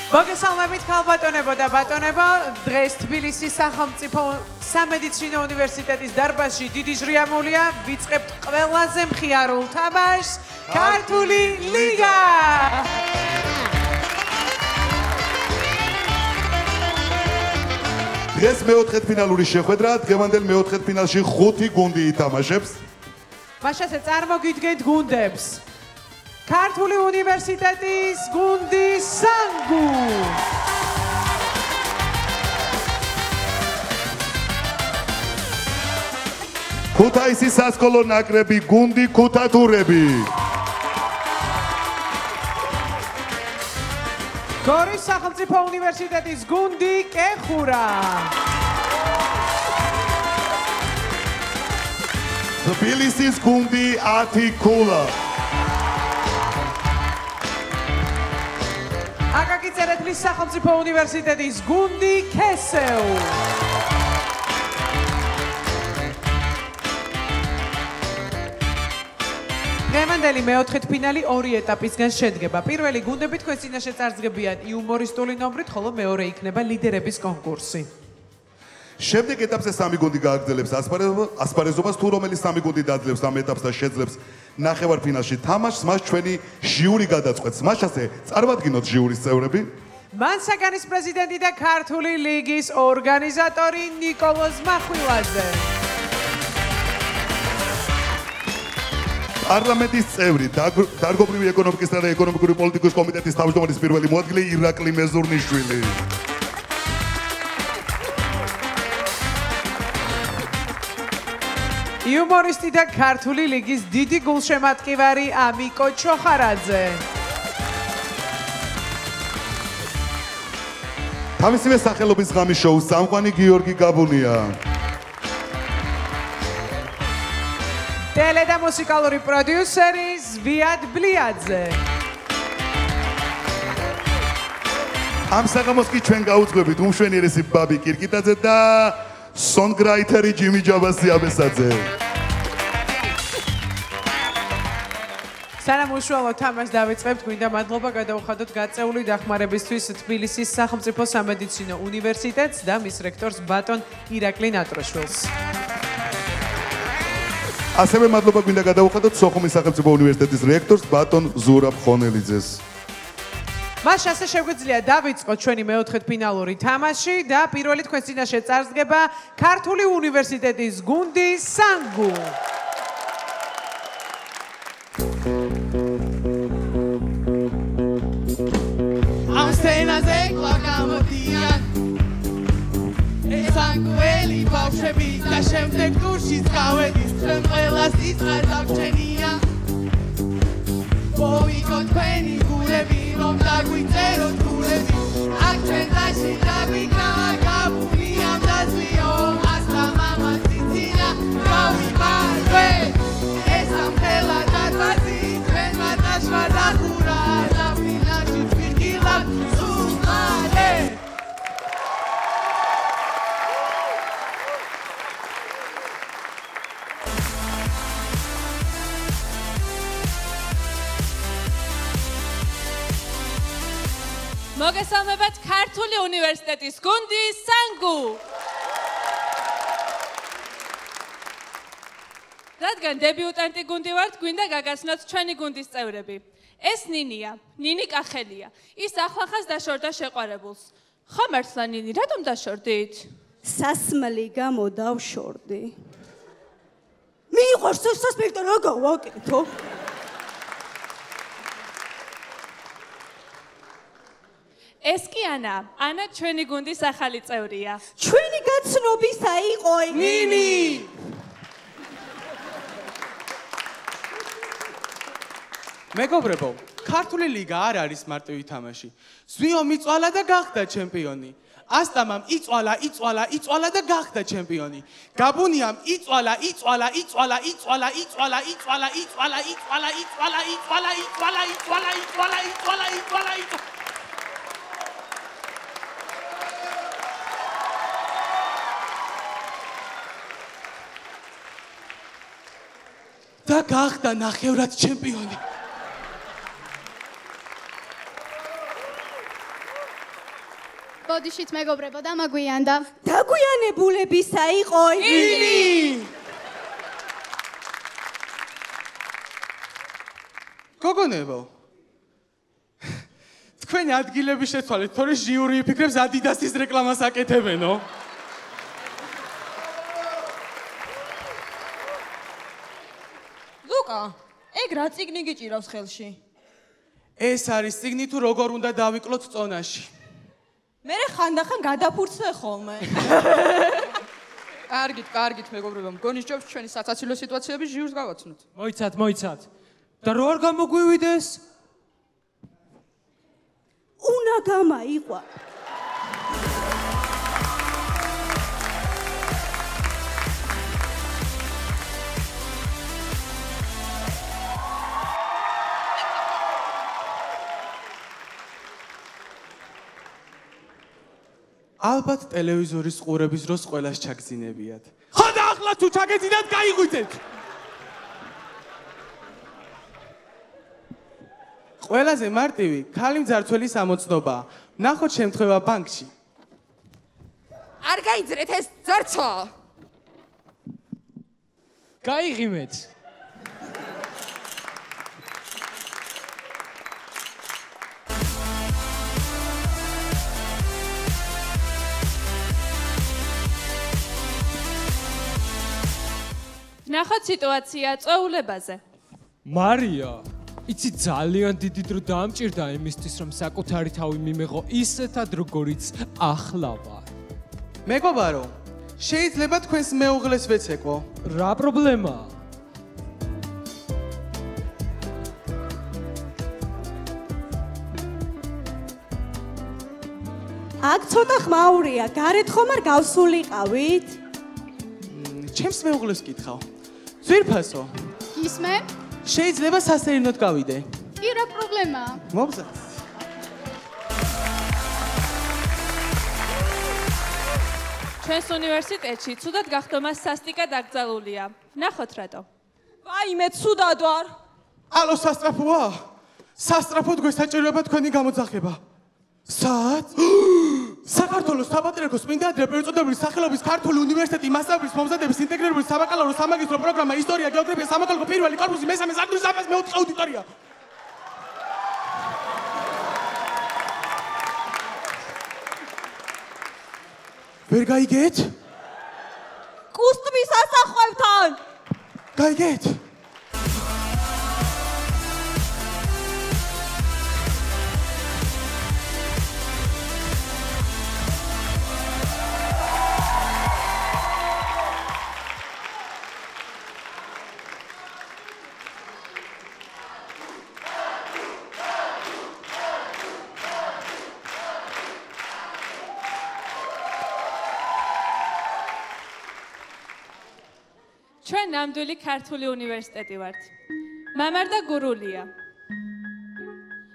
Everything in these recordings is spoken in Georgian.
მოგესალმებით ქალბატონებო და ბატონებო, დღეს თბილისის სახელმწიფო სამედიცინო უნივერსიტეტის დარბაზში დიდი ჟრიამულია, ვიწყებთ ყველაზე მხიარულ თამაშს, ქართული ლიგა! დღეს მეოთხედფინალური შეხვედრა, დღევანდელ მეოთხედფინალში 5 გუნდი ითამაშებს. მაშასე წარმოგიდგენთ გუნდებს. ქართული უნივერსიტეტის გუნდი სანგუ. ქუთაისის სასკოლო ნაკრები გუნდი ქუთათურები. გორის სახელმწიფო უნივერსიტეტის გუნდი კეხურა. თბილისის გუნდი 10 ქულა. აკაკი წერეთლის სახელმწიფო უნივერსიტეტის გუნდი ქესეუ. დღევანდელი მეოთხედფინალი 2 ეტაპისგან შედგება. პირველი გუნდები თქვენ წინაშე წარსდგებიან იუმორისტული ნომრით, ხოლო მეორე იქნება ლიდერების კონკურსი. შემდეგ ეტაპზე 3 გუნდი გააგრძელებს ასპარეზობას, თუ რომელიც 3 გუნდი დაძლევს ამ ეტაპს და შეძლებს ნახევარფინალში თამაშს, მას ჩვენი ჟიური გადაწყვეტს. მაშასე წარმოვადგინოთ ჟიურის წევრები. მანსაგანის პრეზიდენტი და ქართული ლიგის ორგანიზატორი ნიკოლოზ მახვილაძე. პარლამენტის წევრი, დარგობრივი ეკონომიკისა და ეკონომიკური პოლიტიკის კომიტეტის თავმჯდომარის პირველი მოადგილე ირაკლი მეზურნიშვილი. იუმორისტი და ქართული ლიგის დიდი გულშემატკივარი ამიკო ჩოხარაძე. თავისივე სახელობის ღამის შოუს წამყვანი გიორგი გაბუნია. ტელე და მუსიკალური პროდიუსერი ზვიად ბლიაძე. ამ საღამოს კი ჩვენ გაუძღვებით უმშვენიერესი ბაბი კირკიტაძე და სონგრაითერი ჯიმი ჯაბასიაბესაძე. სანამ უშუალო თამაშს დავიწყებთ, გვინდა მადლობა გადაუხადოთ გაწეული დახმარებისთვის თბილისის სახელმწიფო სამედიცინო უნივერსიტეტს და მის რექტორს ბატონ ირაკლი ნატროშვილს. ასევე მადლობა გვინდა გადაუხადოთ სოხუმის სახელმწიფო უნივერსიტეტის რექტორს ბატონ ზურაბ ხონელიძეს. მას ასე შეგვიძლია დავიწყოთ ჩვენი მეოთხედფინალური თამაში და პირველი თქვენ წინაშე წარსდგება ქართული უნივერსიტეტის გუნდი სანგუ. ამ სცენაზე გამოდიან სანგუელი ბავშვები და შემდეგ ტურში წავედის ჩვენ ყველას იწყარ დაგჩენია მოვიგო თქვენი გულები რომ დაგვიწეროთ გულები აქ ჩვენ დაში დაგვიგრავა გაბუნია დაზვიო ასლა მამა წიცინა გავიმარჯვე ეს ამხელა დარბაზი ჩვენმა დაშვა დახურა და ფინალში ვიხილავ სულმალე მოგესალმებათ ქართული უნივერსიტეტის გუნდი სანგუ. რადგან დებიუტანტი გუნდი ვართ, გვინდა გაგაცნოთ ჩვენი გუნდის წევრები. ეს ნინია, ნინი კახელია. ის ახლახანს დაშორდა შეყვარებულს. ხო მართლა ნინი, რატომ დაშორდით? სასმელი გამო დავშორდი. მიიღოს სასპექტო რა გავაკეთო? ეს კი ანა ჩვენი გუნდის ახალი წევრია. ჩვენი გაცნობისა იყო ნინი. მეგობრებო, ქართული ლიგა არ არის მარტივი თამაში. ზვიო მიწვალა და გახდა ჩემპიონი. ასტამამ იწვალა და გახდა ჩემპიონი. გაბუნიამ იწვალა. და გახდა ნახევრად ჩემპიონი. ბოდიშით მეგობრებო დამაგვიანდა. დაგვიანებულებისა იყო ნინი! გოგონებო. თქვენი ადგილები შეცვალეთ, თორე ჟიური იფიქრებს ადიდასის რეკლამას აკეთებენო. ლუკა, ეგ რა წიგნი გიჭირავს ხელში? ეს არის წიგნი თუ როგორ უნდა დავიკლოთ წონაში. მე ხანდახან გადაფურცე ხოლმე. კარგით, მეგობრებო, მგონი სჯობს ჩვენი საცაცილო სიტუაციები ჟიურს გავაცნოთ. მოიცათ. და რო არ გამოგვივიდეს? უნდა გამაიყვა. ალბათ ტელევიზორის ყურების დროს ყველას ჩაგზინებიათ. ხო და ახლა თუ ჩაგეძინათ, გაიღვიძეთ. ყველაზე მარტივი ქალი მძარცველი სამოცნობა. ნახოთ შემთხვევა ბანკში. არ გაიძრეთ ეს ძარცვა. გაიღიმეთ. ნახოთ სიტუაცია წვეულებაზე. მარია, იცი ძალიან დიდი დრო დამჭირდა იმისთვის, რომ საკუთარი თავი მიმეღო ისეთად, როგორიც ახლა ვარ. მეგობარო, შეიძლება თქვენს მეუღლეს ვეცეკო. რა პრობლემაა? აქ ცოტა ხმაურია, გარეთ ხომ არ გავსულიყავით? ჩემს მეუღლეს კითხავ. ძვირფასო. ისმე? შეიძლება სასერინოდ გავიდე. კი რა პრობლემაა? მოგზადეთ. ჩვენს უნივერსიტეტში ცუდად გახდომა სასტიკა დაკრძალულია. ნახოთ რატო. ვაიმე, ცუდად ვარ. ალო სასტრაფოა? სასტრაფოდ გვესაჭიროება თქვენი გამოძახება. საათ? საქართველოს საპატრიარქოს წმინდა ადრე ეწოდების სახელობის ქართული უნივერსიტეტი მასწავლებლის მომზადების ინტეგრირებული საბაკალავრო სამაგისტრო პროგრამა ისტორია, გეოგრაფია, სამოქალაქო პირველი კორპუსი, მესამე სართულის 304 აუდიტორია. ვერ გაიგეთ? კუსტმის ასახვევთან. გაიგეთ? ჩვენ ნამდვილი ქართული უნივერსიტეტი ვართ. მამარდა გურულია.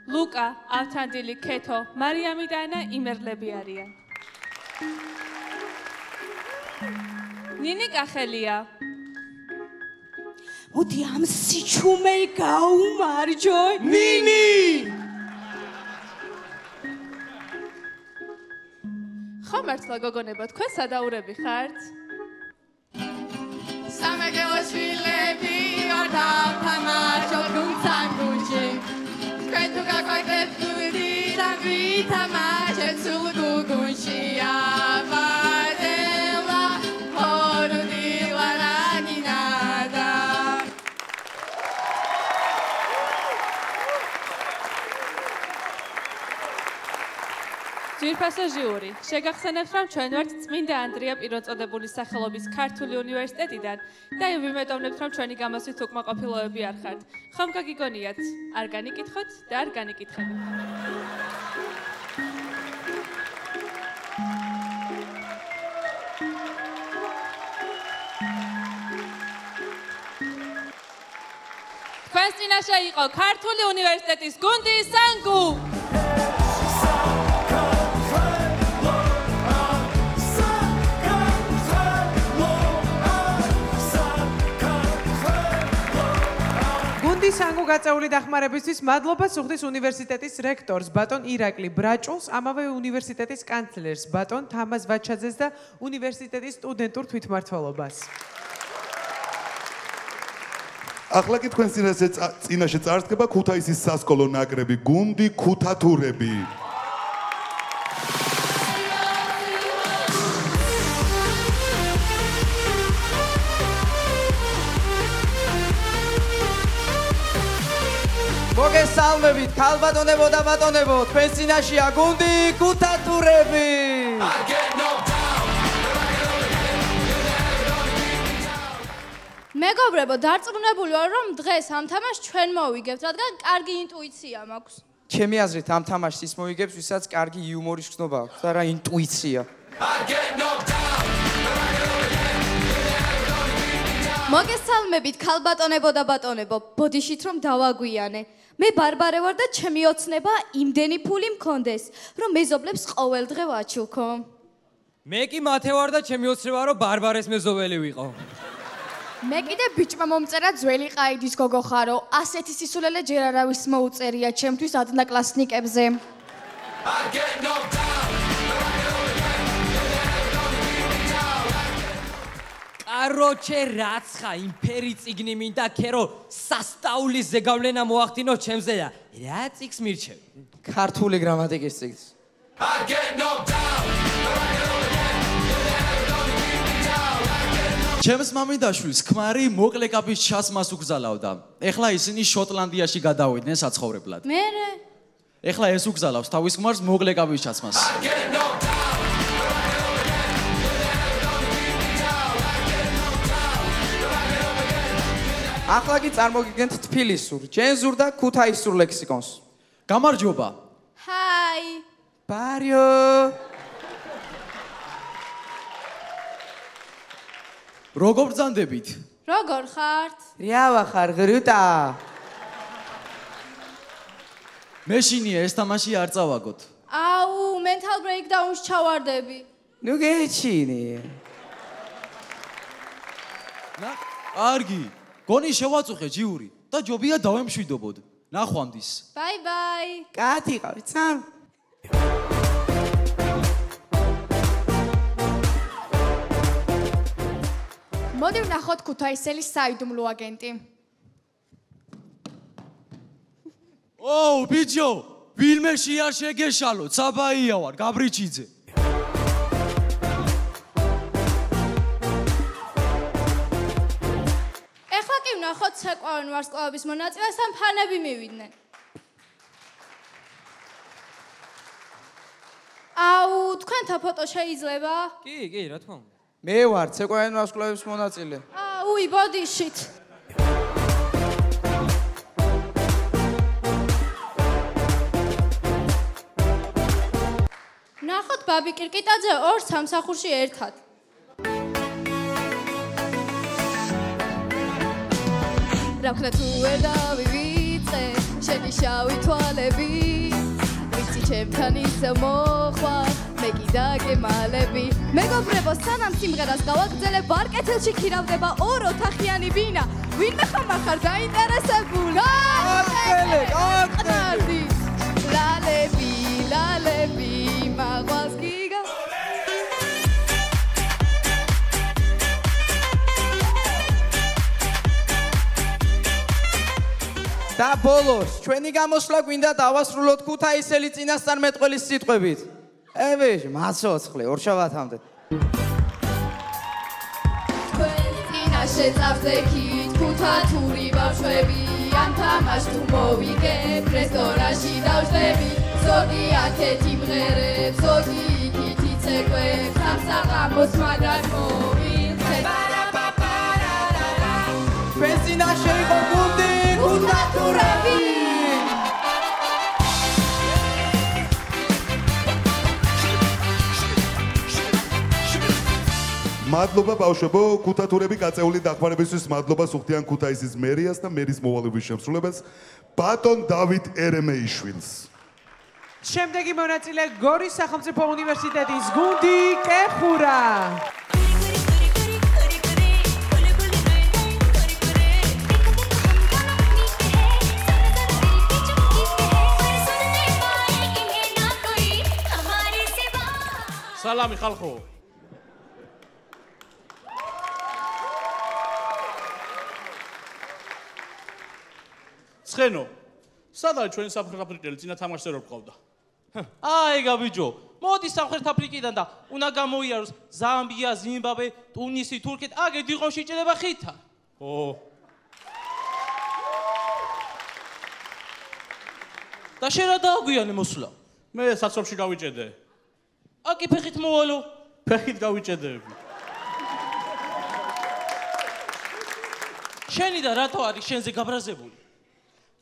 ლუკა, ავთანდილი, ქეთო, მარიამი და ანა იმერლები არიან. ნინი კახელია. მოდი ამ სიჩუმე გაუმარჯვე. ნინი! ხომ მართლა გოგონებო, თქვენ სადაურები ხართ? სამეგელოშვილები ვარ დავთამაშოთ გუნცანგუში თქვენ თუ გაგვაკლებს გუდი და ვითამაშეთ სულ გუგუნში აბადელა ჰორდილა რანინადა ძვირფასო ჟიური, შეგახსენებთ, რომ ჩვენ ვართ წმინდა ანდრია პირველწოდებულის სახელობის ქართული უნივერსიტეტიდან და ვიმედოვნებთ, რომ ჩვენი გამოსვით უკმაყოფილოები არ ხართ. ხომ გაგიგონიათ, არ განიკითხოთ და არ განიკითხებით. თქვენს წინაშე იყო ქართული უნივერსიტეტის გუნდი სანგუ. გუნდი სანგუ გაწეული დახმარებისთვის მადლობა სუხდის უნივერსიტეტის რექტორს ბატონ ირაკლი ბრაჭულს, ამავე უნივერსიტეტის კანცლერს ბატონ თამაზ ვაჩაძეს და უნივერსიტეტის სტუდენტურ თვითმმართველობას. ახლა კი თქვენ წინაშე წარსდგება ქუთაისის სასკოლო ნაკრები გუნდი ქუთათურები. მოგესალმებით, ქალბატონებო და ბატონებო, თქვენ წინაშეა გუნდი ქუთათურები. მეგობრებო, დარწმუნებული ვარ, რომ დღეს ამ თამაშს ჩვენ მოვიგებთ, რადგან კარგი ინტუიცია მაქვს. ჩემი აზრით ამ თამაშს ის მოვიგებს, ვისაც კარგი იუმორის გრძნობა აქვს და რა ინტუიცია. მოგესალმებით, ქალბატონებო და ბატონებო, ბოდიშით რომ დავაგვიანე. მე ბარბარე ვარ და ჩემი ოცნება იმდენი ფული მქონდეს, რომ მეზობლებს ყოველდღე ვაჩუქო. მე კი მათე ვარ და ჩემი ოცნება რომ ბარბარეს მეზობელი ვიყო. მე კიდე ბიჭმა მომწერა ძველი ყაიდის გოგო ხარო, ასეთი სისულელე ჯერ არავის მოუწერია ჩემთვის ადნაკლასნიკებზე. კაროჩე რაცხა იმ ფერი წიგნი მინდა ქერო სასწაულის ზეგავლენა მოახდინო ჩემზე და რა წიგს მირჩევ? ქართული გრამატიკის წიგნს. ჩემს მამინდაშვილს ქმარი მოკლე კაპის ჩასმას უგზალავდა. ეხლა ისინი შოტლანდიაში გადავიდნენ საცხოვრებლად. მერე? ეხლა ეს უგზალავს თავის ქმარს მოკლე კაპის ჩასმას. ახლა კი წარმოგიდგენთ თბილისურ, ჯენზურ და ქუთაისურ ლექსიკონს. გამარჯობა. ჰაი. ბარიო. როგორ ბრძანდებით? როგორ ხართ? რავა ხარ ღრუტა. მეშინია ეს თამაში არ წავაგოთ. აუ, mental breakdown-ს ჩავარდები. ნუ გეჩინი. კარგი. გონი შევაწუხე ჯიური და ჯობია დავემშვიდობოდ. ნახვამდის. ბაი ბაი. კაცი ყავი წამ. მოდი ვნახოთ ქუთაისელის საიდუმლო აგენტი. ოუ, ბიჭო, ვინმე შეარ შეგეშალოთ, საბაია ვარ, გაბრიჩიძე. ეხლა კი ვნახოთ ცეკვავენ ვარსკვლავების მონაწილეს ან ფანები მივიდნენ. აუ, თქვენთა ფოტო შეიძლება? კი, რა თქმა უნდა. მე ვარ ცეკვავენ ვარსკვლავების მონაწილე. აუი, ბოდიშით. ნახოთ ბაბი კირკიტაძე ორ სამსახურში ერთად. რა ხნა თუ ვერ დავივიწე, შენი შავი თვალები, ვიცი ჩემთან ისე მოხვალ, მე კი დაგემალები. მეგობრებო, სანამ სიმღერას გავაგრძელებ, არ კეთილში ქირავდება ორ ოთახიანი ბინა. ვინმე ხომ ახარ დაინტერესებული? გაგრძელე. ლალები, მაღალს გიგა. და ბოლოს, ჩვენი გამოსვლა გვინდა დავასრულოთ ქუთაისელი წინასწარმეტყველის სიტყვებით. ევეშ, მაცოცხლე, ორშაბათამდე. თქვენ წინაშე წავსდექით ქუთათური ბავშვები, ამ თამაშს თუ მოვიგებ, რესტორანში დავждები. ზოგი აქეთ იმღერებს, ზოგი იქით იცეკვებს, სამსაღამოს მაგრამ მოვიხსენებ. თქვენ წინაშე იყო გუნდი ქუთათურები. მადლობა ბავშვებო, ქუთათურები გაწეული დახმარებისთვის მადლობა სუხთიან ქუთაისის მერიას და მერის მოვალეობის შემსრულებელს ბატონ დავით ერემეიშვილს. შემდეგი მონაწილე გორის სახელმწიფო უნივერსიტეტის გუნდი კეხურა. სალამი ხალხო. ცხენო, სად არის ჩვენი სამხრეთ აფრიკელი წინა თამაშზე რო გყავდა? აიგა ბიჭო, მოდი სამხრეთ აფრიკიდან და უნდა გამოიაროს ზამბია, ზიმბაბვე, ტუნისი, თურქეთი, აგე დიღო შეჭედება ხითა. ო. და შენ რა დააგვიანე მოსვლა? მე საცობში გავიჭედე. აკი ფეხით მოვალო. ფეხით გავიჭედები. შენი და რატო არის შენზე გაბრაზებული?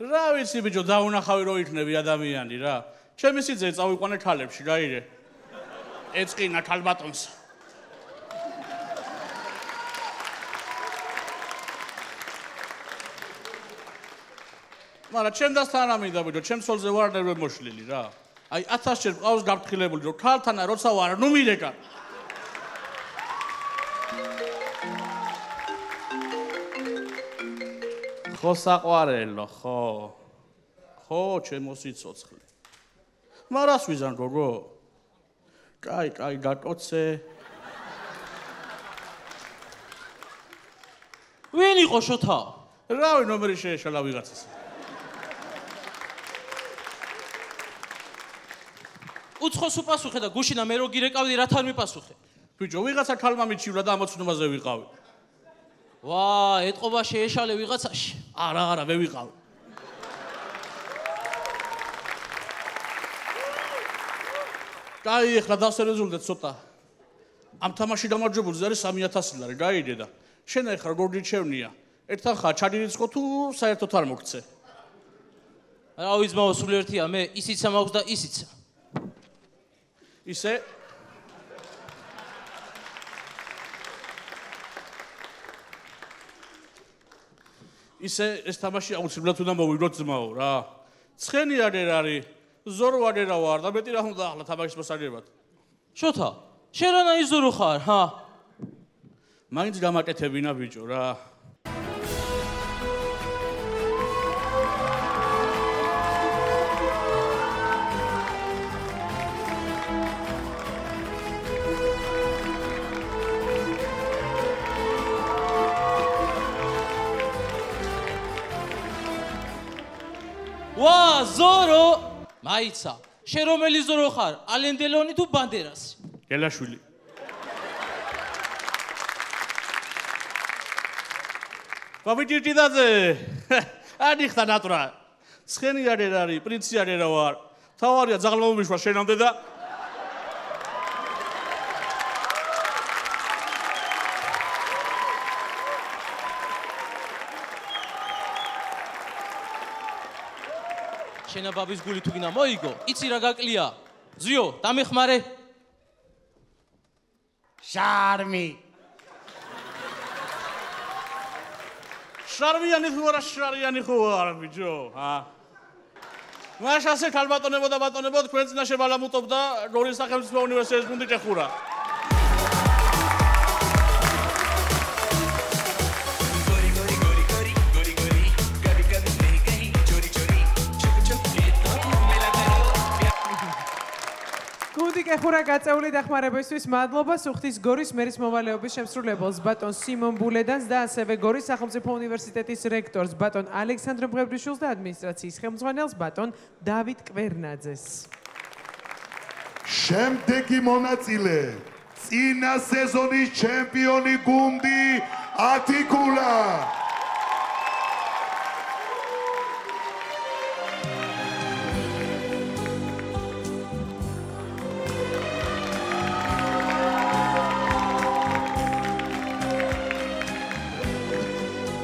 რა ვიცი ბიჭო, დაუნახავი რო იქნები ადამიანი რა. ჩემი სიძე წავიყვანე ქალებში, გაიგე. ეწყინა ქალბატონს. მაგრამ ჩემ დასთან ამინდა ბიჭო, ჩემ სოლზე ვარ ნერვე მოშლილი რა. აი 1000 ჯერ ყავს გაფრთხილებული, რომ ქალთანა როცა ვარ, ნუ მირეკა. ხო საყვარელო, ხო. ხო, ჩემო სიცოცხლე. მარას ვიზან გოგო? კაი, გაკოცე. ვინ იყო შოთა? რავი, ნომერი შეეშალა ვიღაცას. უცხოს უპასუხე და გუშინა მე რო გირეკავდი რათან მიპასუხე? ბიჭო, ვიღაცა ქალმა მიჩივლა და ამოცნობაზე ვიყავი. ვა, ეტყობა შეეშალე ვიღაცაში. არა, მე ვიყავი. კაი, ახლა დავსერეზულდეთ ცოტა. ამ თამაში გამარჯვებულზე არის 3000 ლარი, გაიგე და შენ ახლა როგორ გიჩევნია? ერთხელ ხა ჩადირიცხო თუ საერთოდ არ მოგცე? რა ვიცმაო, სულ ერთია, მე ისიცა მაქვს და ისიცა. ისე ეს თამაში აუცილებლად უნდა მოვიგოთ ძმაო რა. ცხენი არ არის, ზორო არ ვარ და მეტი რა უნდა ახლა თამაშის მოსაგებად. შოთა, შენ რანაირი ზორო ხარ, ჰა? მაინც გამაკეთებინა ბიჭო რა. ვა, ზორო! მაიცა, შენ რომელი ზორო ხარ? ალენდელონი თუ ბანდერასი? გელაშვილი. ბაბიჭირჭიდაძე! ანიხთა ნატრა. ცხენი არ არის, პრინცი არ ვარ. თავარია ძაღლმომიშვა შენამდე და შენა ბაბის გული თუ გინდა მოიგო, იცი რა გაკლია? ზიო, დამეხმარე. შარმი. შარმიანი ხო არა, შარიანი ხო არა ბიჭო, ჰა? მაშასე ქალბატონებო და ბატონებო თქვენ წინა შებალამუტობდა გორის სახელმწიფო უნივერსიტეტის გუნდი ჭეხურა. გუნდი კეხურა გაწეული დახმარებისთვის მადლობა სუხთის გორის მერის მოვალეობის შემსრულებელს ბატონ სიმონ ბულედანს და ასევე გორის სახელმწიფო უნივერსიტეტის რექტორს ბატონ ალექსანდრე მღებრიშვილს და ადმინისტრაციის ხელმძღვანელს ბატონ დავით კვერნაძეს. შემდეგი მონაწილე წინა სეზონის ჩემპიონი გუნდი ათიკულა.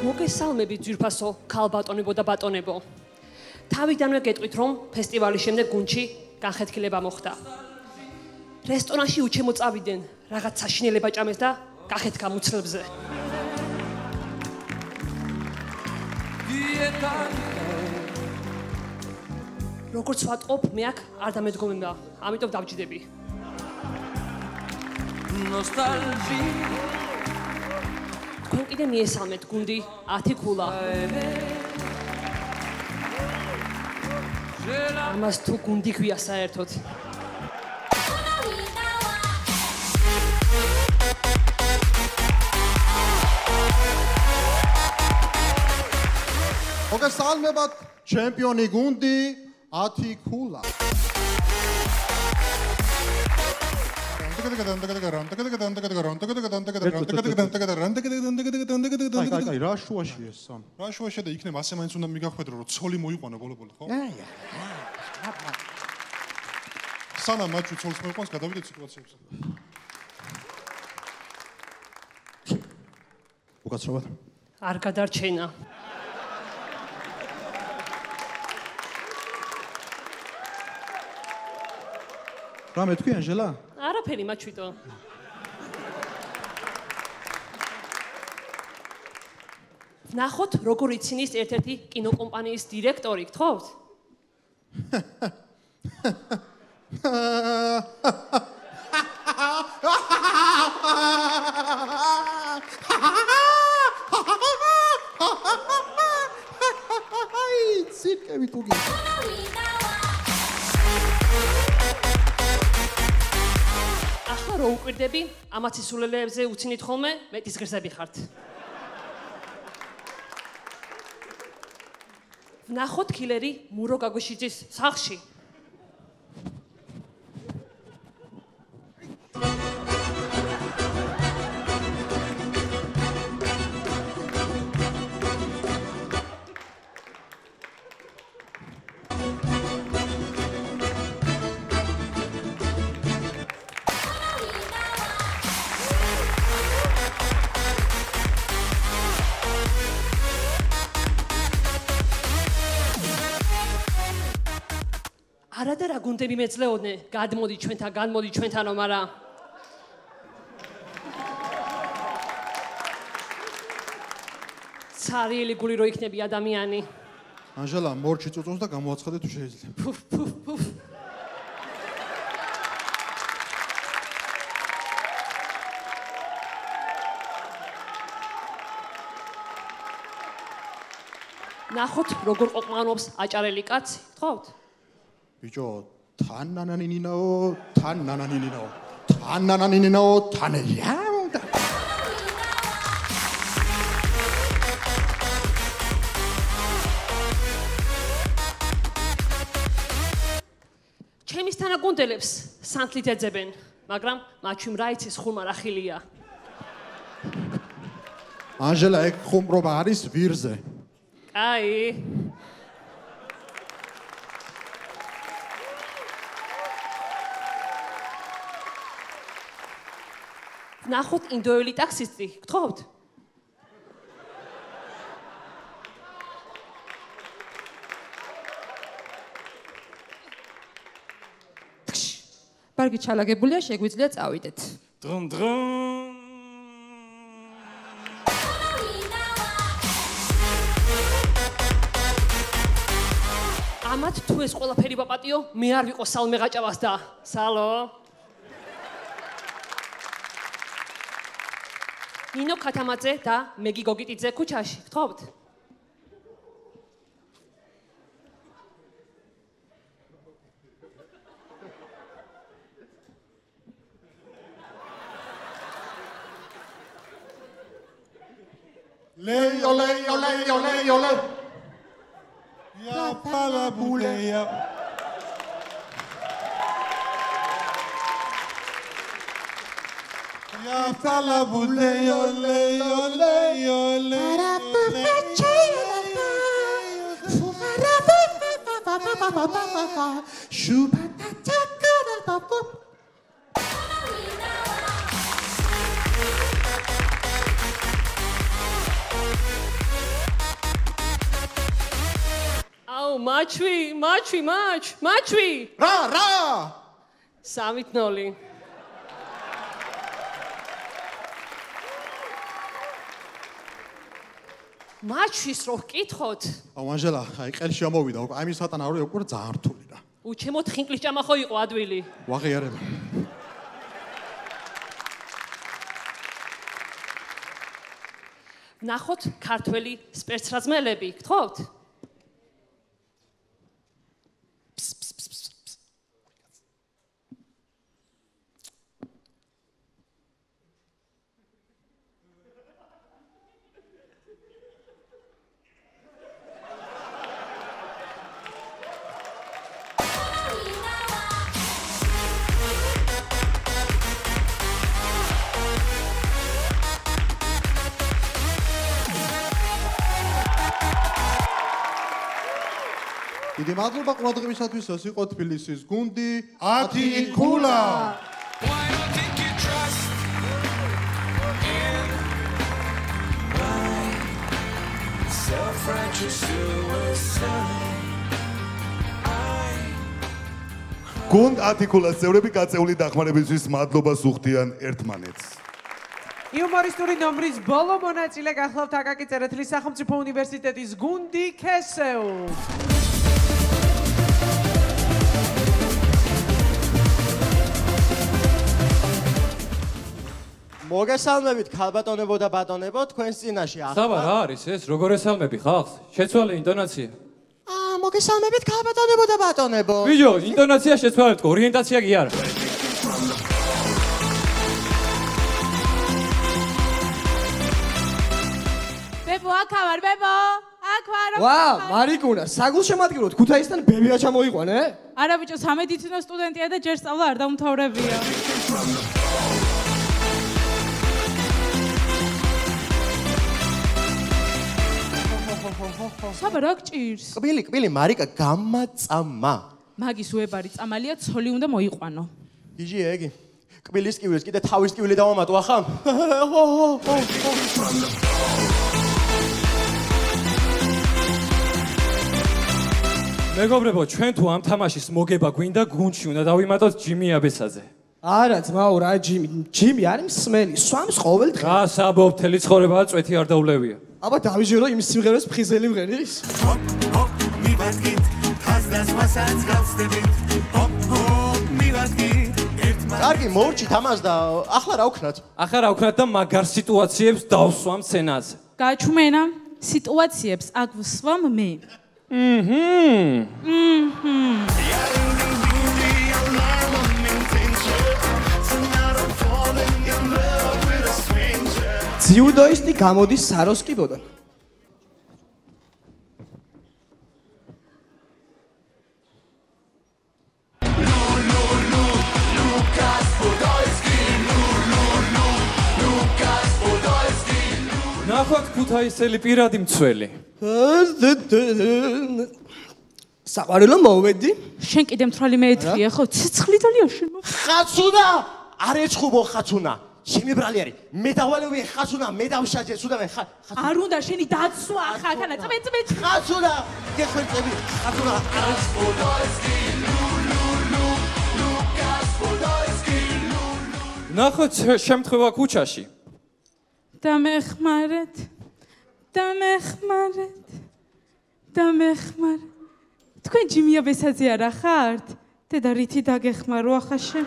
მოგესალმებით ძვირფასო ქალბატონებო და ბატონებო. თავიდანვე გეტყვით, რომ ფესტივალის შემდეგ გუნდში განხეთქილება მოხდა. რესტორანში უჩემო წავიდნენ, რაღაც საშინელება ჭამეს და გახეთქა მუცლებზე. როგორც ვატყობ, მე აქ არ დამედგომება, ამიტომ დავჯდები. თქვენ კიდე მიესალმეთ გუნდი ათიკულა. ამას თუ გუნდი ქვია საერთოდ. მოგესალმებათ ჩემპიონი გუნდი 10 ქულა. აი რა შუაში ეს სამ. რა შუაში და იქნებ ასე მაინც უნდა მიგახვედრო რომ ცოლი მოიყვანო ბოლო-ბოლო ხო? სანამ მაჩვი ცოლს მოიყვანს გადავიდეთ სიტუაციებზე. უკაცრავად. არ გადარჩენა. რა მეთქვი ანჟელა? არაფერი მაჩვიტო. ნახოთ როგორ იცინის ერთ-ერთი კინოკომპანიის დირექტორი, გთხოვთ? ცირკები თუგი. ახლა რო უყვირდები, ამაც ისულელეებზე უცინით ხოლმე, მეტის ღირსები ხართ. ნახოთ კილერი მურო გაგოშიძის სახლში. არადა რა გუნდები მეძლეოდნენ, გადმოდი ჩვენთან, განმოდი ჩვენთანო, მაგრამ ცარიელი გული რო იქნები ადამიანი. ანჟელა, მორჩი წუწუნს და გამოაცხადე თუ შეიძლება. ფუფ, ფუფ, ფუფ. ნახოთ როგორ ყოფმანობს აჭარელი კაცი, გთხოვთ? ბიჭო, თან ნანანინინაო, თან ნანანინინაო, თან ნანანინინაო, თანეია. ჩემის თანაგუნდელებს სანთლით ეძებენ, მაგრამ მაჩვიმ რა იცის ხუმარ ახილია. ანჟელა, ეგ ხუმრობა არის ვირზე. აი. ნახოთ ინდოელი ტაქსისტი, გთხოვთ? ბარგი ჩალაგებულია, შეგვიძლია წავიდეთ. დრუნ. ამათ თუ ეს ყველაფერი ბაპატიო, მე არ ვიყო სალმე გაჭავას და სალო. ნინო ქათამაძე და მეგი გოგიტიძე ქუჩაში, გთხოვთ? ლეიო, ლეიო, ლეიო, ლეიო, ლეიო. Ya pala buleya. Ya pala buleya, leyo, leyo, leyo. მაჩვი. რა. 3-0. მაჩვის რო ვკითხოთ. აუ ანჟელა, აი ყელში ამოვიდა, უკვე აი მის სატანა რო უკვე ძალიან რთული რა. უჩემოთ ხინკლის ჭამა ხო იყო ადვილი. ვაღიარება. ნახოთ ქართველი სპეცრაზმელები, გთხოვთ? დიდი მადლობა ყურადღებისათვის. ეს იყო თბილისის გუნდი 10 ქულა. გუნდ 10 ქულას წევრები გაწეული დახმარებისთვის მადლობას უხდიან ერთმანეთს. იუმორისტული ნომრის ბოლო მონაწილე გახლავთ აკაკი წერეთლის სახელმწიფო უნივერსიტეტის გუნდი ქესეუ. მოგესალმებით ქალბატონებო და ბატონებო, თქვენს წინაშე ახლა. საბა რა არის ეს? როგორ ესალმები ხალხს? შეცვალე ინტონაცია. მოგესალმებით ქალბატონებო და ბატონებო. ბიჭო, ინტონაცია შეცვალეთ, ორიენტაცია კი არა. ბებო, აქ ვარ, ბებო. აქ ვარ. ვა, მარიკუნა, საგულშემატკივროდ ქუთაისთან ბებია ჩამოიყვანე? არა ბიჭო, სამედიცინო სტუდენტია და ჯერ სწავლა არ დაუმთავრებია. საბა რა გჭირს? კბილი, მარიკა გამაწამა. მაგის უებარი წამალია, ცოლი უნდა მოიყვანო. იჯი ეგი. კბილის კიბილს კიდე თავის კიბილი დავამატო ახლა. მეგობრებო, ჩვენ თუ ამ თამაშის მოგება გვინდა, გუნდში უნდა დავიმატოთ ჯიმი აბესაძე. არა ძმაო, რა ჯიმი არის მსმელი, სვამს ყოველ დღე. რა საბო, მთელი ცხოვრება წვეთი არ დაულევია. აბა დავიჯერო იმის სიმღერას ფხიზელი მღერის. მივადგით ხაზდას მასაც გავხსნებით. მივადგით კარგი, მოვჭით ამას და ახლა რა ვქნათ? ახლა რა ვქნათ და მაგარ სიტუაციებს დავსვამ სცენაზე. გაჩუმენა, სიტუაციებს აქ ვსვამ მე. ძიუდოისტი გამოდის საროსკიბოდან. ნახოთ ქუთაისელი პირადი მცველი. საყვარელო მოვედი. შენ კიდე მთვრალი მეეთრია ხო? ცეცხლი დალია შენ. ხაცუნა! არ ეცხუბო ხაცუნა. შემიბრალი არის. მე დავალევი ხაცუნა, მე დავშაჯე, სუდა მე არ უნდა შენი დაცვა ახლა, თანა წმეწმე. ხაცუნა! გეხვეწები, ხაცუნა. ნახოთ შემთხვევა ქუჩაში. დამეხმარეთ. თქვენ ჯიმია ბესაძე არა ხართ? დედა რითი დაგეხმარო ახლა შენ?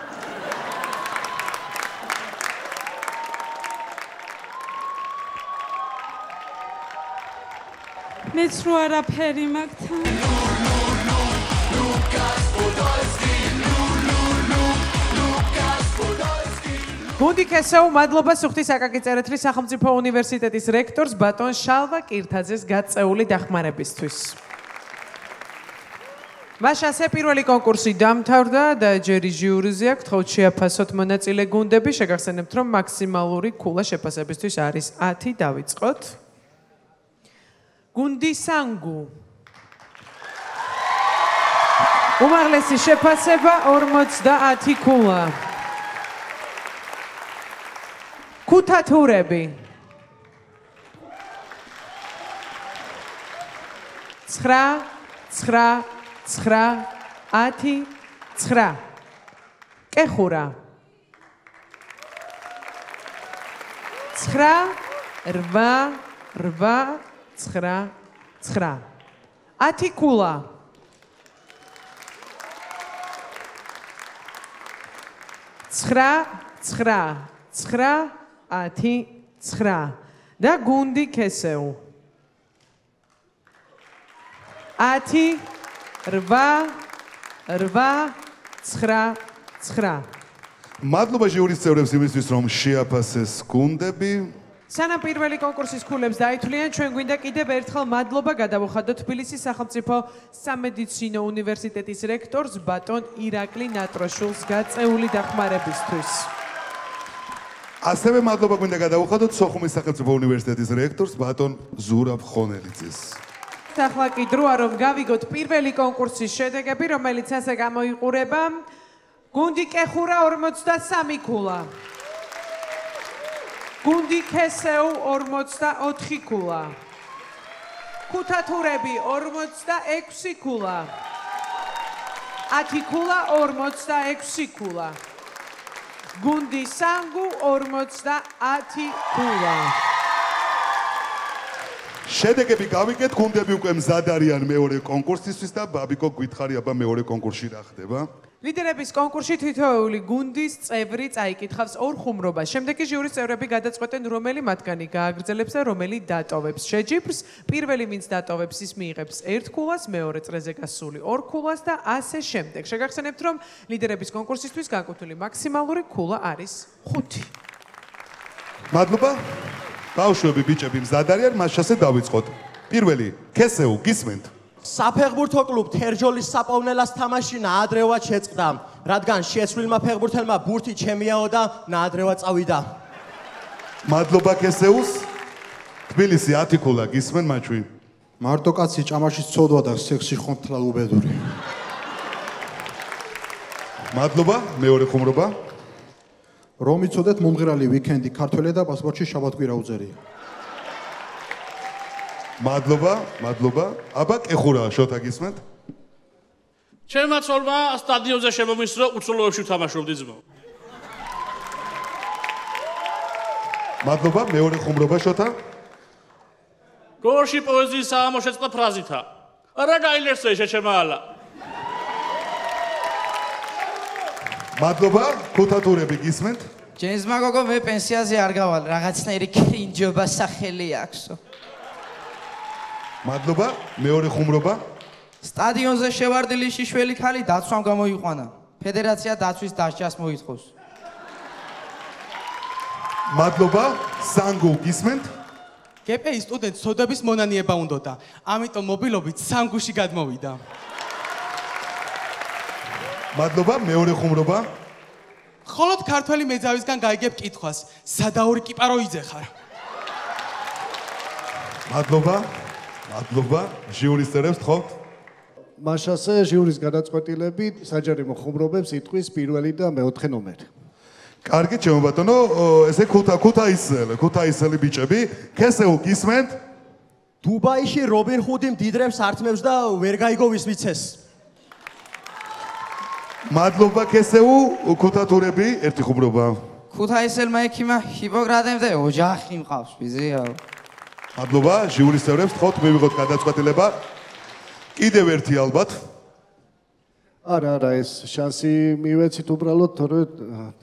მეც რო არაფერი მაგთან. გუნდი ქესეუ მადლობას უხდის აკაკი წერეთლის სახელმწიფო უნივერსიტეტის რექტორს ბატონ შალვა კირთაძეს გაწეული დახმარებისთვის. მაშასე პირველი კონკურსი დამთავრდა და ჯერი ჟიურიზე აქვს თხოვთ შეაფასოთ მონაწილე გუნდები. შეგახსენებთ, რომ მაქსიმალური ქულა შეფასებისთვის არის 10. დავიწყოთ. გუნდი სანგუ. უმაღლესი შეფასება 50 ქულა. ქუთათურები. 9 9 9 10 9. კეხურა. 9 8 8 9 9. 10 ქულა. 9 9 9 10 9 და გუნდი ქესეუ 10 8 8 9 9. მადლობა ჟიურის წევრებს იმისთვის, რომ შეაფასეს გუნდები. სანამ პირველი კონკურსის ქულებს დაითვლიან, ჩვენ გვინდა კიდევ ერთხელ მადლობა გადავუხადოთ თბილისის სახელმწიფო სამედიცინო უნივერსიტეტის რექტორს ბატონ ირაკლი ნატროშულს გაწეული დახმარებისთვის. ასევე მადლობა გვინდა გადავუხადოთ სოხუმის სახელმწიფო უნივერსიტეტის რექტორს ბატონ ზურაბ ხონელიძეს. ახლა კი დროა რომ გავიგოთ პირველი კონკურსის შედეგები, რომელიც ასე გამოიყურება. გუნდი კეხურა 43 ქულა. გუნდი ქესეუ 44 ქულა. ქუთათურები 46 ქულა. 10 ქულა 46 ქულა. გუნდი სანგუ 50 ქულა. შედეგები გავიგეთ, გუნდები უკვე მზად არიან მეორე კონკურსისთვის და ბაბიკო გითხარი აბა მეორე კონკურსში რა ხდება? ლიდერების კონკურსში თითოეული გუნდის წევრი წაიკითხავს ორ ხუმრობას. შემდეგ კი ჟიურის წევრები გადაწყვეტენ, რომელი მათგანი გააგრძელებს და რომელი დატოვებს შეჯიბრს. პირველი ვინც დატოვებს, ის მიიღებს 1 ქულას, მეორე წრეზე გასული 2 ქულას და ასე შემდეგ. შეგახსენებთ, რომ ლიდერების კონკურსისთვის განკუთვნილი მაქსიმალური ქულა არის 5. მადლობა. ბავშვები, ბიჭები მზად არიან, მას შასე დავიწყოთ. პირველი, ქესეუ, გისმენთ? საფეხბურთო კლუბ თერჯოლის საპოვნელას თამაში ნაადრევად შეწყდა, რადგან შეცვლილმა ფეხბურთელმა ბურთი ჩემიაო და ნაადრევად წავიდა. მადლობა ქესეუს. თბილისი 10 ქულა, გისმენ მაჩვი? მარტო კაცი ჭამაში ცოდვა და სექსი ხონთლა უბედური. მადლობა, მეორე ხუმრობა. რომ იცოდეთ მომღერალი ვიკენდი ქართველი და პასპორტში შაბათ-კვირა უწერია. მადლობა, მადლობა. აბა კეხურა შოთა გისმენთ? ჩემმა ცოლმა სტადიონზე შემომისრო უცოლოებში ვთამაშობდი ძმო. მადლობა, მეორე ხუმრობა შოთა. გორში პოეზიის საამოშეწყდა ფრაზითა. არა გაილერსე შეჩემაალა. მადლობა, ქუთათურები გისმენთ? ჯენსმა გოგო მე პენსიაზე არ გავალ, რაღაცნაირი კრინჯობა სახელი აქვსო. მადლობა, მეორე ხუმრობა. სტადიონზე შევარდილი შიშველი ქალი დაცვამ გამოიყვანა. ფედერაცია დაცვის დასჯას მოითხოვს. მადლობა, სანგუ გისმენთ? გპ-ის სტუდენტს სოდების მონანიება უნდოდა, ამიტომ მობილობით სანგუში გადმოვიდა. მადლობა, მეორე ხუმრობა. ხოლოდ ქართველი მეძავისგან გაიგებ კითხვას, სადაური კიპაროიძე ხარ? მადლობა. მადლობა, ჟიურის წევრებს თხოვთ. მაშასე ჟიურის გადაწყვეტილებით საჯარიმო ხუმრობებს იტყვის პირველი და მეოთხე ნომერი. კარგი, ჩემო ბატონო, ესე ქუთაისელი ბიჭები, ქესეუ გისმენთ? დუბაიში რობინ ჰუდი მდიდრებს ართმევს და ვერ გაიგო ვის მიცეს. მადლობა ქესეუ, ქუთათურები, ერთი ხუმრობა. ქუთაისელმა ექიმა ჰიპოკრატემ და ოჯახი მყავს, ვიზია. მადლობა, ჟიურის წევრებს თხოვთ მივიღოთ გადაწყვეტილება. კიდევ ერთი ალბათ. არა, ეს შანსი მივეცით უბრალოდ, თორე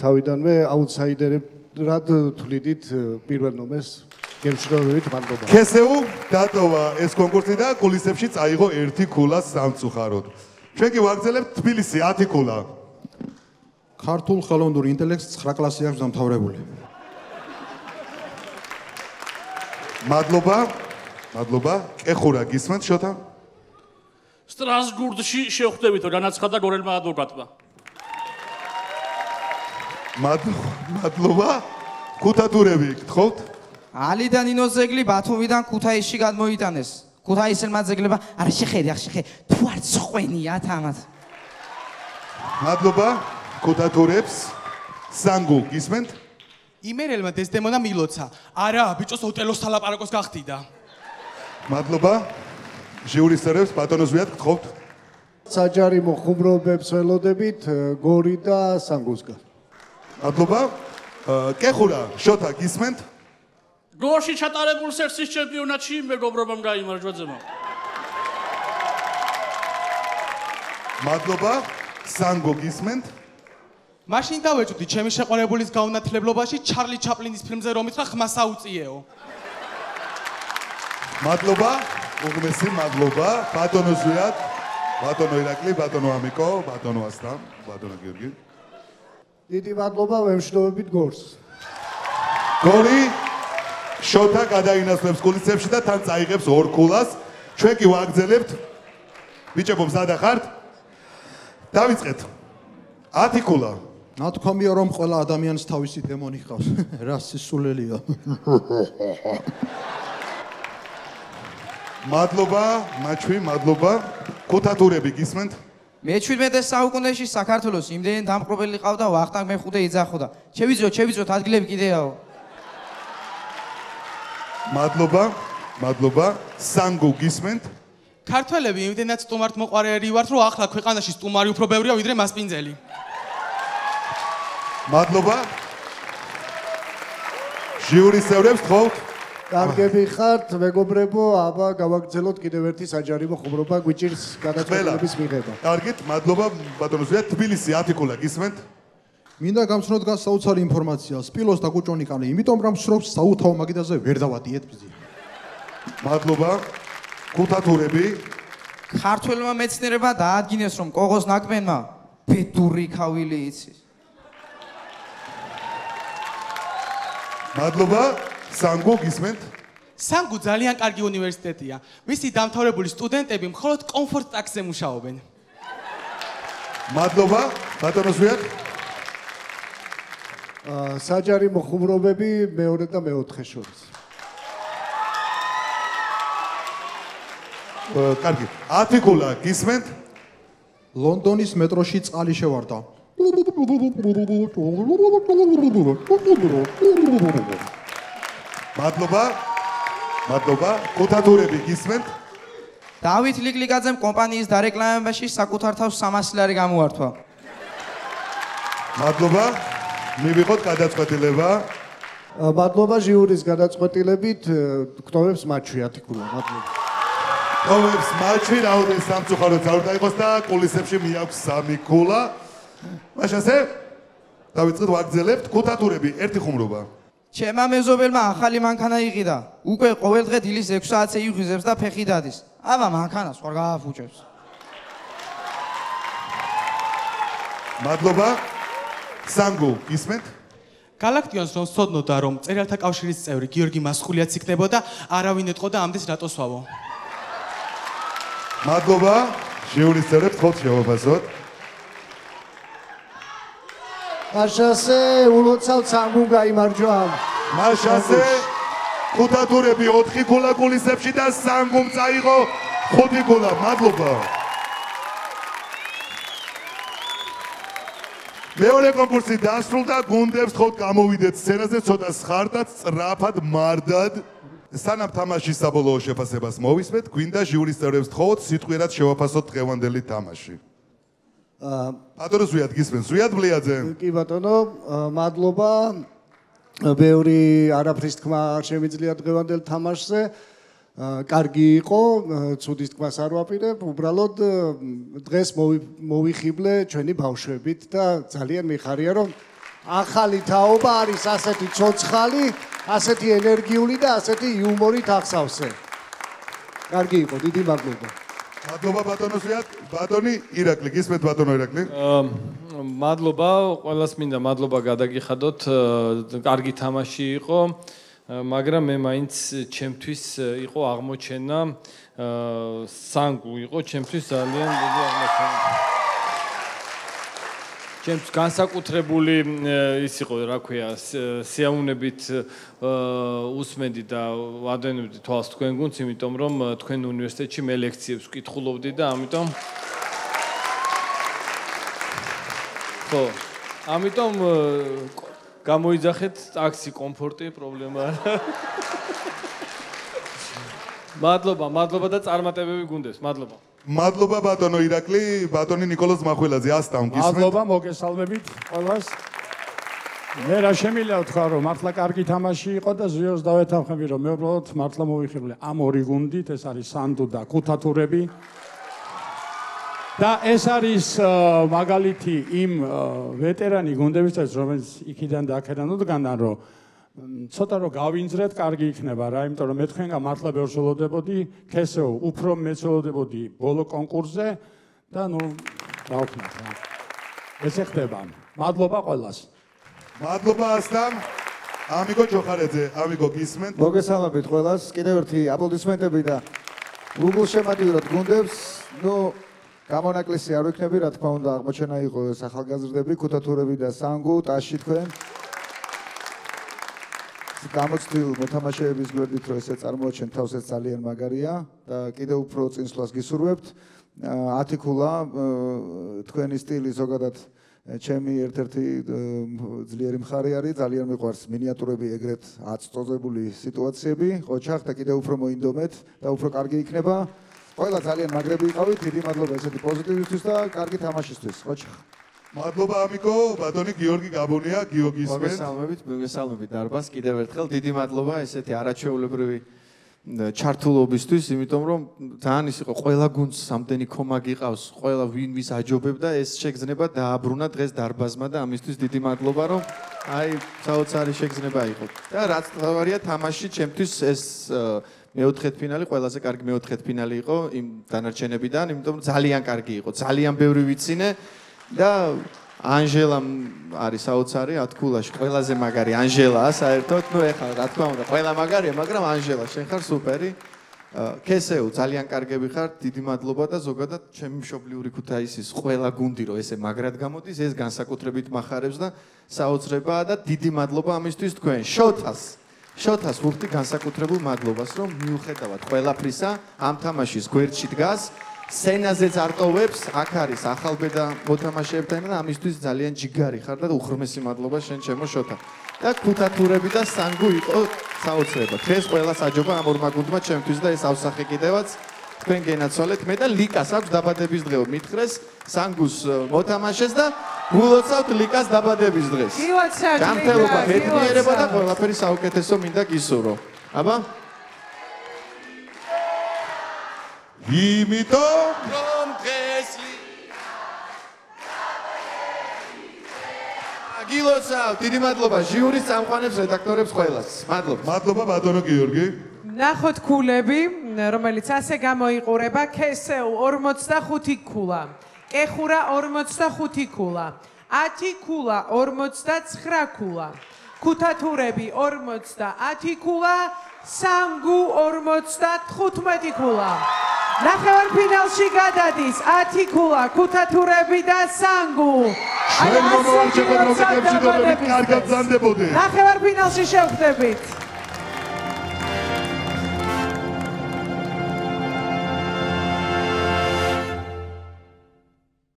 თავიდანვე აუთსაიდერად თვლიდით პირველ ნომერს. გემშვიდობებით, მადლობა. ქესეუ დატოვა ეს კონკურსი და კულისებში წაიღო 1 ქულა სამწუხაროდ. ჩვენ კი ვაგრძელებთ თბილისი 10 ქულა. ქართულ ხელოვნურ ინტელექტს 9 კლასი აქვს დამთავრებული. მადლობა. მადლობა. კეხურა გისმენთ შოთა? სტრასბურგში შევხვდებით განაცხადა გორელმა ადვოკატმა. მადლობა. ქუთათურები გთხოვთ? ალი და ნინო ზეგლი ბათუმიდან ქუთაისში გადმოიტანეს. ქუთაისელმა ზეგლება არა შეხედე, თუ არ წყვენიათ ამათ. მადლობა. ქუთათურებს. სანგუ გისმენთ? იმერელმა დესდემონა მილოცა. არა, ბიჭოს ოტელოს სალაპარაკოს გახდიდა. მადლობა. ჟიურის წევრებს ბატონოს ვიათ გთხოვთ? საჯარიმო ხუმრობებს ველოდებით გორი და სანგუსგან. მადლობა. კეხურა, შოთა გისმენთ? გორში ჩატარებულ სექსის ჩემპიონატში მეგობრობამ გაიმარჯვა ძმო. მადლობა. სანგო გისმენთ? მაშინ დავეჭვდი ჩემი შეყვარებულის გაუნათლებლობაში ჩარლი ჩაპლინის ფილმზე რომ ითხრა ხმა საუწიეო. მადლობა. უღმესი მადლობა. ბატონო ზვიად, ბატონო ირაკლი, ბატონო ამიკო, ბატონო ასლამ, ბატონო გიორგი. დიდი მადლობა ვემშვიდობებით გორს. გორი შოთა გადაინაცვლებს კულისებში და თან წაიღებს 2 ქულას. ჩვენ კი ვაგრძელებთ. ბიჭებო, მზად ახართ? დავიწყეთ. 10 ქულა. ნათქვამია რომ ყველა ადამიანს თავისი დემონი ჰყავს. რა სისულელია. მადლობა, მაჩვი, მადლობა. ქუთათურები გისმენთ? მე-17 საუკუნეში საქართველოს იმდენი დამპყრობელი ყავდა, ვახტანგ მეხუთე იძახოდა. შევიძროთ, ადგილები კიდეაო. მადლობა. სანგო გისმენთ? ქართველები იმდენად სტუმართ მოყვარელი ვართ, რომ ახლა ქვეყანაში სტუმარი უფრო ბევრია, ვიდრე მასპინძელი. მადლობა. ჟიურის წევრებს თხოვთ. კარგები ხართ, მეგობრებო, აბა გავაგრძელოთ კიდევ ერთი საჯარიმო ხუმრობა გვიჭირს გადაწყვეტილების მიღება. კარგით, მადლობა ბატონო ზვიად. თბილისი 10 კულა გისმენთ? მინდა გამცნოთ გასაოცარი ინფორმაცია. სპილოს და კუჭონიკანი, იმიტომ რომ სრობს საუთავო მაგიდაზე ვერ დავატიეთ ბზი. მადლობა. ქუთათურები. ქართველმა მეცნიერებმა დაადგინეს, რომ კოღოს ნაკბენმა ბედური ქავილი იცის. მადლობა. სანგო გისმენთ? სანგო ძალიან კარგი უნივერსიტეტია. მისი დამთავრებული სტუდენტები მხოლოდ კომფორტ ტაქსზე მუშაობენ. მადლობა. ბატონო ზვიად. საჯარიმო ხუმრობები მეორე და მეოთხე შორის. კარგი. 10 კულა გისმენთ? ლონდონის მეტროში წყალი შევარდა. მადლობა. ქუთათურები გისმენთ? დავით ლიკლიკაძემ კომპანიის დარეკლამებაში საკუთარ თავს 300 ლარი გამოართვა. მადლობა. მივიღოთ გადაწყვეტილება. მადლობა ჟიურის გადაწყვეტილებით გტოვებს მაჩვი 10 კულა. მადლობა. გტოვებს მაჩვი, რაოდენს სამწუხაროდ არ დაიყოს და კულისებში მიაქვს 3 კულა. მაშასე დავიწყეთ ვაგრძელებთ. ქუთათურები 1 ხუმრობა. ჩემმა მეზობელმა ახალი მანქანა იყიდა. უკვე ყოველდღე დილის 6 საათზე იღვიზებს და ფეხი დადის. აბა მანქანას ხარ გააფუჭებს. მადლობა. სანგო გისმენთ? გალაქტიონს რომ სწოდნოდა, რომ წერალთა კავშირის წევრი გიორგი მასხულიაც იქნებოდა, არავინ ეტყოდა ამდენს რატოსვავო. მადლობა. ჟიურის წევრებს თხოვთ შევაფასოთ. მაშასე ულოცავ სანგომ გაიმარჯვა. მაშასე ქუთათურები 4 კულა კულისებში და სანგომ წაიღო 5 კულა. მადლობა. მეორე კონკურსი დასრულდა, გუნდებს თხოვთ გამოვიდეთ სცენაზე, ცოტა სხარტად, სწრაფად, მარდად. სანამ თამაშის საბოლოო შეფასებას მოვისმენთ, გვინდა ჟიურის წევრებს თხოვთ სიტყვიერად შევაფასოთ დღევანდელი თამაში. ბატონო ზვიად გისმენთ? ზვიად ბლიაძე. კი ბატონო, მადლობა. ბევრი არაფრის თქმა არ შემიძლია დღევანდელ თამაშზე. კარგი იყო, ცუდის თქმას არ ვაპირებ, უბრალოდ დღეს მოვიხიბლე ჩვენი ბავშვებით და ძალიან მიხარია, რომ ახალი თაობა არის ასეთი ცოცხალი, ასეთი ენერგიული და ასეთი იუმორით ახსავსე. კარგი იყო, დიდი მადლობა. მადლობა ბატონო ზვიად. ბატონი ირაკლი, გისმენთ ბატონო ირაკლი? მადლობა, ყველას მინდა მადლობა გადაგიხადოთ. კარგი თამაში იყო. მაგრამ მე მაინც ჩემთვის იყო აღმოჩენა სანგუ იყო ჩემთვის ძალიან დიდი აღმოჩენა. ჩემთვის განსაკუთრებული ის იყო, რა ქვია, სიამოვნებით უსმენდი და ვადენებდი თვალს თქვენ გუნდს, იმიტომ რომ თქვენ უნივერსიტეტში მე ლექციებს ვკითხულობდი და ამიტომ ხო, ამიტომ გამოიძახეთ ტაქსი კომფორტი პრობლემა არა. მადლობა და წარმატებები გუნდებს. მადლობა. მადლობა ბატონო ირაკლი, ბატონი ნიკოლოზ მახველაძე, ასტამ გისმენთ? მადლობა, მოგესალმებით ყველას. მე რა შემიძლია ვთქვა, რომ მართლა კარგი თამაში იყო და ზვიოს დავეთანხმები, რომ მე უბრალოდ მართლა მოვიხიბლე ამ ორი გუნდით, ეს არის სანდუ და ქუთათურები. და ეს არის მაგალითი იმ ვეტერანი გუნდებისთვის, რომელიც იქიდან და აქედან უდგანან, რომ ცოტა რომ გავინძრეთ, კარგი იქნება რა, იმიტომ რომ მე თქვენგან მართლა ბევრს ველოდებოდი, ქესეო, უფრო მეც ველოდებოდი ბოლო კონკურსზე და ნუ რა ვქნათ რა. ესე ხდება. მადლობა ყველას. მადლობა ასტამ. ამიგო ჯოხარაძე, ამიგო გისმენთ? მოგესალმებით ყველას. კიდევ ერთი აპლოდისმენტები და გუგლ შემატივროთ გუნდებს. ნუ გამონაკლისი არ ვიქნები, რა თქმა უნდა, აღმოჩენა იყო ეს ახალგაზრდები, ქუთათურები და სანგუ, ტაში თქვენ. გამოცდილ მოთამაშეების გვერდით რომ ესე წარმოაჩენ თავს ეს ძალიან მაგარია და კიდევ უფრო წინსვლას გისურვებთ 10 ქულა თქვენი სტილი ზოგადად ჩემი ერთ-ერთი ძლიერი მხარე არის ძალიან მიყვარს მინიატურები ეგრეთ აწწოზებული სიტუაციები ყოჩახ და კიდევ უფრო მოინდომეთ და უფრო კარგი იქნება ყველა ძალიან მაგრები იყავით დიდი მადლობა ესეთი პოზიტივისთვის და კარგი თამაშისთვის ყოჩახ მადლობა ამიკო ბატონი გიორგი გაბონია გიორგის მოგესალმებით დარბას კიდევ ერთხელ დიდი მადლობა ესეთი არაჩვეულებრივი ჩართულობისთვის იმიტომ რომ ძალიან ის იყო ყველა გუნდს სამდენი ქომა გიყავს ყველა ვინ ვის აჯობებდა ეს შეგრძნება დააბრუნა დღეს დარბაზმა და ამისთვის დიდი მადლობა რომ აი საოცარი შეგრძნება იყო და რაც თავარია თამაში ჩემთვის ეს მეოთხედფინალი ყველაზე კარგი მეოთხედფინალი იყო იმ დანარჩენებიდან იმიტომ ძალიან კარგი იყო ძალიან ბევრი ვიცინე და ანჟელამ არის საოცარი 10 ქულაში ყველაზე მაგარი ანჟელაა საერთოდ ნუ ეხლა რა თქმა უნდა ყველა მაგარია მაგრამ ანჟელა შენ ხარ სუპერი კესეუ ძალიან კარგები ხარ დიდი მადლობა და ზოგადად ჩემი მშობლიური ქუთაისის ყველა გუნდი რომ ესე მაგრად გამოდის ეს განსაკუთრებით მახარებს და საოცრებაა და დიდი მადლობა ამისთვის თქვენ შოთას ვუხდი განსაკუთრებულ მადლობას რომ მიუხედავად ყველაფრისა ამ თამაშის გვერდში დგას სცენაზეც არტოვებს, აქ არის ახალბედა მოთამაშეებთან და ამისთვის ძალიან ჯიგარი ხარ და უხრმესი მადლობა შენ ჩემო შოთა. და ქუთათურები და სანგუ იყო საოცრება. დღეს ყველას აჯობა ამ ორმა გუნდმა ჩემთვის და ეს ავსახე კიდევაც თქვენ გენაცვალეთ. მე და ლიკას აქვს დაბადების დღე მითხრეს სანგუს მოთამაშეს და გულოცავთ ლიკას დაბადების დღეს. ჯანმრთელობა, მედნიერება და ყველაფერი საუკეთესო მინდა გისურვო. აბა იმიტომ რომ დღეს გილოცავ დიდი მადლობა ჟიურის წამყვანებს რედაქტორებს ყველას მადლობა ბატონო გიორგი ნახოთ ქულები რომელიც ასე გამოიყურება კესეუ 45 ქულა კეხურა 45 ქულა 10 ქულა 49 ქულა ქუთათურები 50 ქულა სანგუ 55 ქულა ნახევარფინალში გადადის 10 ქულა ქუთათურები და სანგუ ჩვენ მომავალ შეხვედრაზე გემშვიდობებით კარგად გზანდებოდეთ ნახევარფინალში შევხვდებით